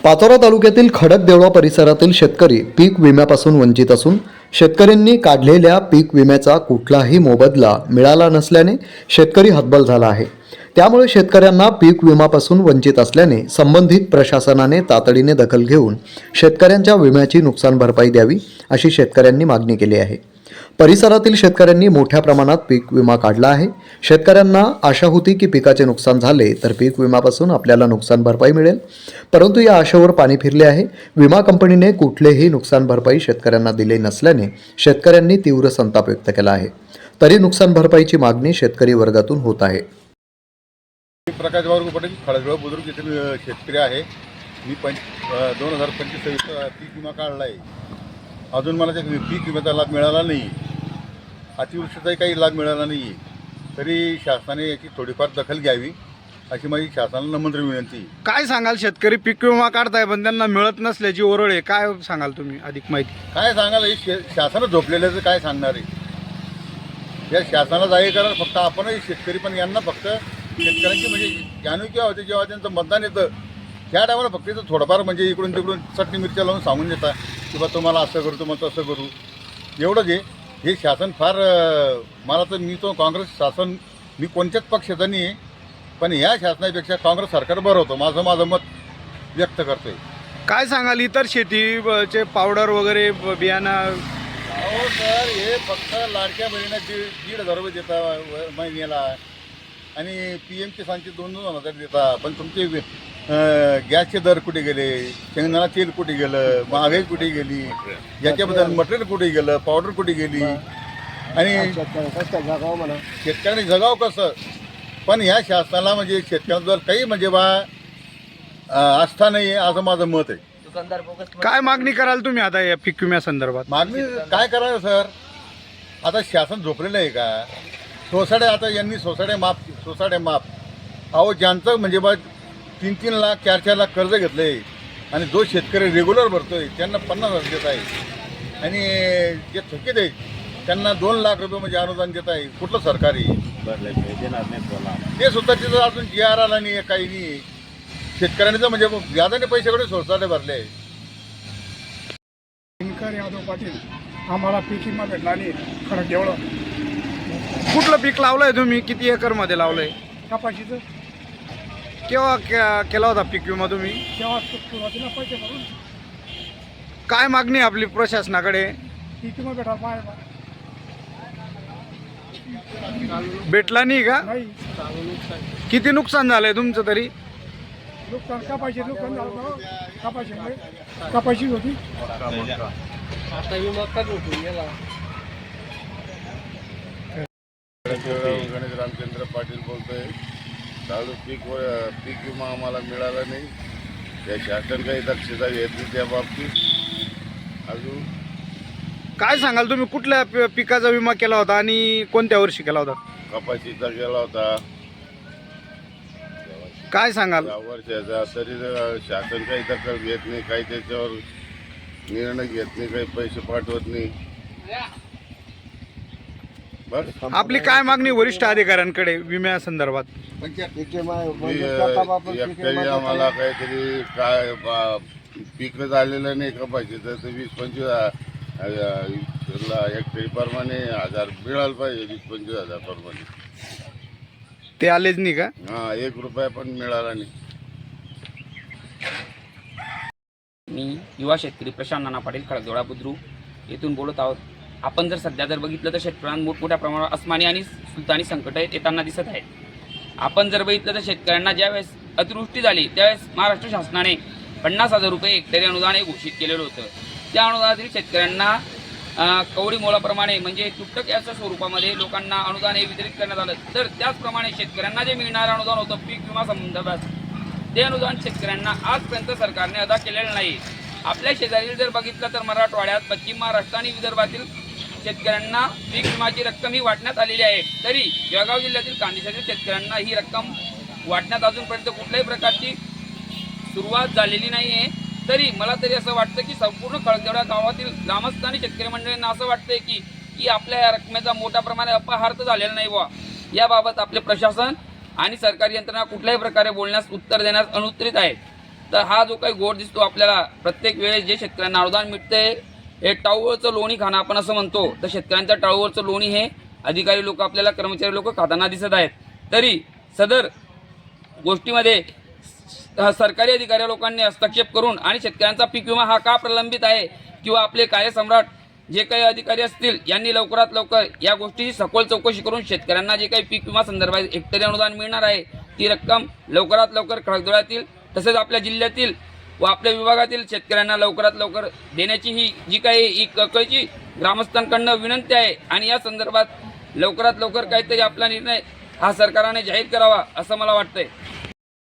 पाचोरा तालुक्यातील खडकदेवळा परिसरातील शेतकरी पीक विम्यापासून वंचित असून शेतकऱ्यांनी काढलेल्या पीक विम्याचा कुठलाही मोबदला मिळाला नसल्याने शेतकरी हतबल झाला आहे। त्यामुळे शेतकऱ्यांना पीक विम्यापासून वंचित असल्याने संबंधित प्रशासनाने तातडीने दखल घेऊन शेतकऱ्यांच्या विम्याची नुकसान भरपाई द्यावी अशी शेतकऱ्यांनी मागणी केली आहे। परिसरातील शेतकऱ्यांनी मोठ्या प्रमाणात पीक विमा काढला आहे। शेतकऱ्यांना आशा होती की पिकाचे नुकसान झाले तर पीक विम्यापासून आपल्याला नुकसान भरपाई मिळेल, परंतु या आशेवर पाणी फिरले आहे। विमा कंपनीने कुठलेही नुकसान भरपाई शेतकऱ्यांना दिले नसल्याने शेतकऱ्यांनी तीव्र संताप व्यक्त केला आहे। तरी नुकसान भरपाईची मागणी शेतकरी वर्गातून होत आहे। प्रकाश बाबू पटेल खडकदेवळा बुद्रुक येथील शेतकरी आहे। मी 2025 पीक विमा काढला आहे। अजून मला त्या पीक विम्याचा लाभ मिळाला नाही। अतिवृष्टीचाही काही लाभ मिळाला नाही। तरी शासनाने याची थोडीफार दखल घ्यावी अशी माझी शासनाला नम्र विनंती। काय सांगाल, शेतकरी पीक विमा काढताय पण त्यांना मिळत नसल्याची ओरड आहे, काय सांगाल तुम्ही अधिक माहिती? काय सांगाल, हे शासन झोपलेल्याचं काय सांगणार आहे? या शासनाला जाहीर करा फक्त आपणही शेतकरी, पण यांना फक्त शेतकऱ्यांची म्हणजे जाणीव होते जेव्हा त्यांचं मतदान येतं त्या टायमाला फक्त इथं थोडंफार म्हणजे इकडून तिकडून चटणी मिरच्या लावून सांगून देतात की बा तुम्हाला असं करू, तुम्हाला तसं करू, एवढंच आहे। हे शासन फार मला तर मी तो काँग्रेस शासन मी कोणत्याच पक्षाचा नाही आहे, पण या शासनापेक्षा काँग्रेस सरकार बरं होतं माझं मत व्यक्त करतोय। काय सांगाल, इतर शेतीचे पावडर वगैरे बियाणं? हो सर, हे फक्त लाडक्या बहिणीला 1,500 रुपये देतात महिन्याला आणि PM किसानचे 2,000 देतात, पण तुमचे गॅसचे दर कुठे गेले, शेंगदाणा तेल कुठे गेलं, महागाई कुठे गेली, याच्याबद्दल मटेरियल कुठे गेलं, पावडर कुठे गेली आणि शेतकऱ्यांनी जगाव कसं? पण ह्या शासनाला म्हणजे शेतकऱ्यांबद्दल काही म्हणजे आस्था नाही आहे असं माझं मत आहे। काय मागणी कराल तुम्ही आता या पीक विम्या संदर्भात? मागणी काय करावं सर, आता शासन झोपलेलं आहे का? सोसाट्या आता यांनी सोसाट्या माफ अहो, ज्यांचं म्हणजे 3-3 लाख 4-4 लाख कर्ज घेतलं आहे आणि जो शेतकरी रेग्युलर भरतोय त्यांना 50,000 देत आहे आणि जे थकीत आहेत त्यांना 2 लाख रुपये म्हणजे अनुदान देत आहे। कुठलं सरकारी ते सुद्धा तिथं अजून GR आला नाही, काही नाही। शेतकऱ्यांनी तर म्हणजे व्याजाने पैशाकडे सोसाटे भरले आहे। यादव पाटील, आम्हाला पीक विमा भेटला नाही खडकदेवळा। कुठलं पीक लावलंय तुम्ही? किती एकर मध्ये लावलंय? कपाशीचं केव्हा केला होता पीक विमा तुम्ही? तेव्हा सुरुवातीला पैसे भरून काय मागणी आपली प्रशासनाकडे? पीक विमा भेटायला पाहिजे भेटला नाही का? नाही। किती नुकसान झालंय तुमचं तरी? नुकसान कपाशी नुकसान झालं, कपाशीमुळे कपाशी होती। गणेश रामचंद्र पाटील बोलतोय। चालू पीक विमा आम्हाला मिळाला नाही, त्या शासन काही दक्षता घेत नाही त्या बाबतीत। अजून काय सांगाल तुम्ही, कुठल्या पिकाचा विमा केला होता आणि कोणत्या वर्षी केला होता? कपाशीचा केला होता काय सांगाल? 10 वर्षाचा, तरी शासन काही दखल घेत नाही, काही त्याच्यावर निर्णय घेत नाही, काही पैसे पाठवत नाही। बस आपली काय मागणी वरिष्ठ अधिकाऱ्यांकडे विम्या संदर्भात? एकतरी आम्हाला काहीतरी काय पीक झालेलं नाही कपाशीचं, तर 20-25 हेक्टरी प्रमाणे 1000 मिळालं पाहिजे। 20-25 प्रमाणे ते आलेच नाही का? हां, 1 रुपया पण मिळाला नाही। मी युवा शेतकरी प्रशांत नाना पाटील खडकदेवळा बुद्रुक येथून बोलत आहोत। आपण जर सध्या बघितलं तर शेतकऱ्यांना मोठमोठ्या प्रमाणावर अस्मानी आणि सुलतानी संकट येताना दिसत आहेत। आपण जर बघितलं तर शेतकऱ्यांना ज्यावेळेस अतिवृष्टी झाली त्यावेळेस महाराष्ट्र शासनाने 50,000 रुपये हेक्टरी अनुदान हे घोषित केलेलं होतं। त्या अनुदानातील शेतकऱ्यांना कवडी मोलाप्रमाणे म्हणजे तुटक याच्या स्वरूपामध्ये लोकांना अनुदान हे वितरित करण्यात आलं। तर त्याचप्रमाणे शेतकऱ्यांना जे मिळणारं अनुदान होतं पीक विमा संदर्भात, ते अनुदान शेतकऱ्यांना आजपर्यंत सरकारने अदा केलेलं नाही। आपल्या शेजारी जर बघितलं तर मराठवाड्यात, पश्चिम महाराष्ट्र आणि विदर्भातील शेतकऱ्यांना पीक विमाची रक्कम ही वाटण्यात आलेली आहे। तरी जळगाव जिल्ह्यातील कांदिवलीतील शेतकऱ्यांना ही रक्कम वाटण्यात अजूनपर्यंत कुठल्याही प्रकारची सुरुवात झालेली नाही आहे। तरी मला तरी असं वाटतं की संपूर्ण खडकदेवळा गावातील ग्रामस्थ आणि शेतकरी मंडळींना असं वाटतंय की आपल्या या रकमेचा मोठ्या प्रमाणात अपहार तर झालेला नाही बुवा। याबाबत आपले प्रशासन आणि सरकारी यंत्रणा कुठल्याही प्रकारे बोलण्यास उत्तर देण्यास अनुत्तरित आहेत। तर हा जो काही गोड दिसतो आपल्याला प्रत्येक वेळेस जे शेतकऱ्यांना अनुदान मिळतंय हे टाळूवरचं लोणी खाणं आपण असं म्हणतो, तर शेतकऱ्यांच्या टाळूवरचं लोणी हे अधिकारी लोक आपल्याला कर्मचारी लोक खाताना दिसत आहेत. तरी सदर गोष्टीमध्ये सरकारी अधिकारी लोकांनी हस्तक्षेप करून आणि शेतकऱ्यांचा पीक विमा हा का प्रलंबित आहे किंवा आपले कार्यसम्राट जे काही अधिकारी असतील यांनी लवकरात लवकर या गोष्टीची सखोल चौकशी करून शेतकऱ्यांना जे काही पीक विमा संदर्भात हेक्टरी अनुदान मिळणार आहे ती रक्कम लवकरात लवकर खळदोळ्यातील तसेच आपल्या जिल्ह्यातील व आपल्या विभागातील शेतकऱ्यांना लवकरात लवकर देण्याची ही जी काही कळकळीची ग्रामस्थांकडनं विनंती आहे. आणि या संदर्भात लवकरात लवकर काहीतरी आपला निर्णय हा सरकारने जाहीर करावा असं मला वाटतंय.